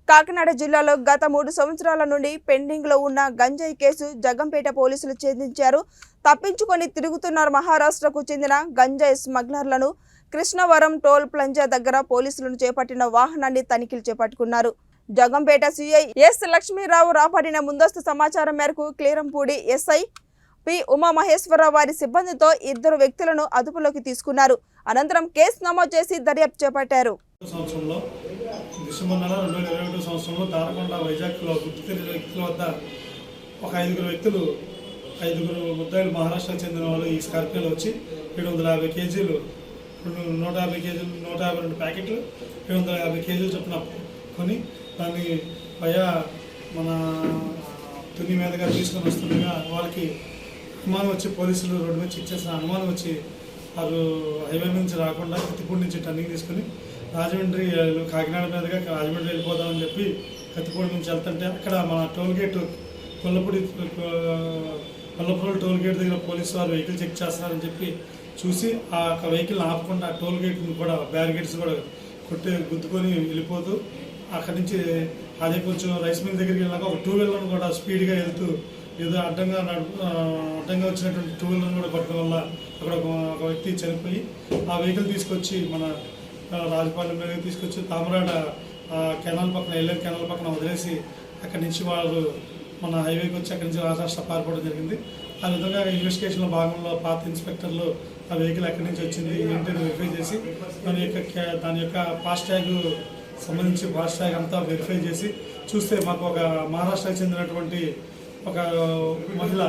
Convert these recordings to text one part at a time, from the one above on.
కాకినాడ జిల్లాలో గత 3 సంవత్సరాల నుండి పెండింగ్ లో ఉన్న గంజాయి కేసు జగంపేట పోలీసులు ఛేదించారు. తప్పించుకొని తిరుగుతున్న మహారాష్ట్రకు చెందిన గంజాయి స్మగ్లర్లను కృష్ణవరం టోల్ ప్లాజా దగ్గర పోలీసులను చేపట్టిన వాహనాన్ని తనిఖీలు చేపట్టుకున్నారు. జగంపేట సిఐ ఎస్ లక్ష్మీరావు రాబడిన ముందస్తు సమాచారం మేరకు క్లీరంపూడి ఎస్ఐ పి ఉమామహేశ్వరరావు వారి సిబ్బందితో 2 వ్యక్తులను అదుపులోకి తీసుకున్నారు. అనంతరం కేసు నమోదు చేసి దర్యాప్తు చేపట్టారు. డిసెంబర్ నెల 2021 సంవత్సరంలో తారకొండ వైజాగ్లో గుర్తు తెలియని వ్యక్తుల వద్ద ఒక 5 ముద్దాయిలు మహారాష్ట్రకు చెందిన వాళ్ళు ఈ స్కార్పియోలో వచ్చి 750 కేజీలు 150 కేజీలు 152 ప్యాకెట్లు 750 కేజీలు చొప్పున కొని దాన్ని భయ మన తుని మీదుగా తీసుకొని వస్తుండగా వాళ్ళకి అనుమానం వచ్చి పోలీసులు రోడ్డు మీద చెక్ చేసిన అనుమానం వచ్చి వారు హైవే నుంచి రాకుండా కత్తిపూడి నుంచి టర్నింగ్ తీసుకుని రాజమండ్రి కాకినాడ మీదుగా రాజమండ్రి వెళ్ళిపోదామని చెప్పి కత్తిపూడి నుంచి వెళ్తుంటే అక్కడ మన టోల్గేట్ కొల్లపూడి టోల్గేట్ దగ్గర పోలీసు వారు వెహికల్ చెక్ చేస్తున్నారని చెప్పి చూసి ఆ వెహికల్ని ఆపకుండా టోల్గేట్ని కూడా బ్యారిగేట్స్ కూడా గుద్దుకొని వెళ్ళిపోతూ అక్కడి నుంచి అదే కొంచెం రైస్ మిల్ దగ్గరికి వెళ్ళాక ఒక 2 వీలర్ను కూడా స్పీడ్గా వెళ్తూ ఏదో అడ్డంగా వచ్చినటువంటి 2 వీలర్ను కూడా పట్టడం వల్ల అక్కడ ఒక వ్యక్తి చనిపోయి ఆ వెహికల్ తీసుకొచ్చి మన రాజపాలెం మీద తీసుకొచ్చి తామరాడ కెనాల్ పక్కన ఎల్లేరు కెనాల్ పక్కన వదిలేసి అక్కడి నుంచి వాళ్ళు మన హైవేకి వచ్చి అక్కడి నుంచి మహారాష్ట్ర పారిపోవడం జరిగింది. ఆ విధంగా ఇన్వెస్టిగేషన్లో భాగంలో పాత ఇన్స్పెక్టర్లు ఆ వెహికల్ ఎక్కడి నుంచి వచ్చింది ఏంటని వెరిఫై చేసి దాని యొక్క ఫాస్ట్యాగ్ సంబంధించి ఫాస్ట్యాగ్ అంతా వెరిఫై చేసి చూస్తే మాకు ఒక మహారాష్ట్రకు చెందినటువంటి ఒక మహిళ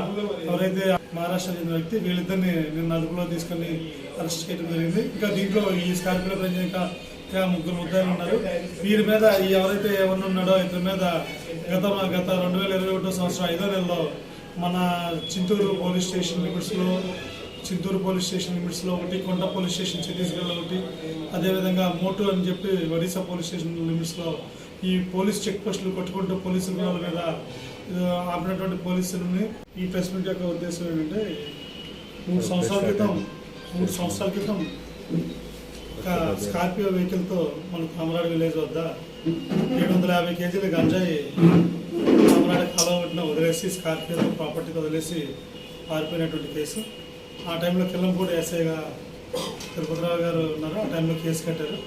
ఎవరైతే మహారాష్ట్ర చెందిన వ్యక్తి వీళ్ళిద్దరిని నిన్న అదుపులో తీసుకొని అరెస్ట్ చేయడం జరిగింది. ఇంకా దీంట్లో ఈ స్కార్పియోలో పనిచేసిన ఇంకా 3 ముద్దాయిలు ఉన్నారు. వీరి మీద ఎవరైతే ఎవరిని ఉన్నాడో ఇతని మీద గత 2021 సంవత్సరం 5వ నెలలో మన చింతూరు పోలీస్ స్టేషన్ లిమిట్స్లో ఒకటి, కొండ పోలీస్ స్టేషన్ ఛత్తీస్గఢ్లో ఒకటి, అదేవిధంగా మోటు అని చెప్పి ఒడిశా పోలీస్ స్టేషన్ లిమిట్స్లో ఈ పోలీస్ చెక్ పోస్టులు కొట్టుకుంటూ పోలీసుల మీద ఆపినటువంటి పోలీసులని ఈ ప్రెస్ మీట్ యొక్క ఉద్దేశం ఏంటంటే 3 సంవత్సరాల క్రితం ఒక స్కార్పియో వెహికల్తో మన తామరాడ విలేజ్ వద్ద 750 కేజీల గంజాయి తామరాడ కాలువ ఒడ్డున వదిలేసి స్కార్పియోతో ప్రాపర్టీతో వదిలేసి పారిపోయినటువంటి కేసు. ఆ టైంలో కిల్లంపూడి ఎస్ఐగా తిరుపతిరావు గారు ఉన్నారు. ఆ టైంలో కేసు కట్టారు.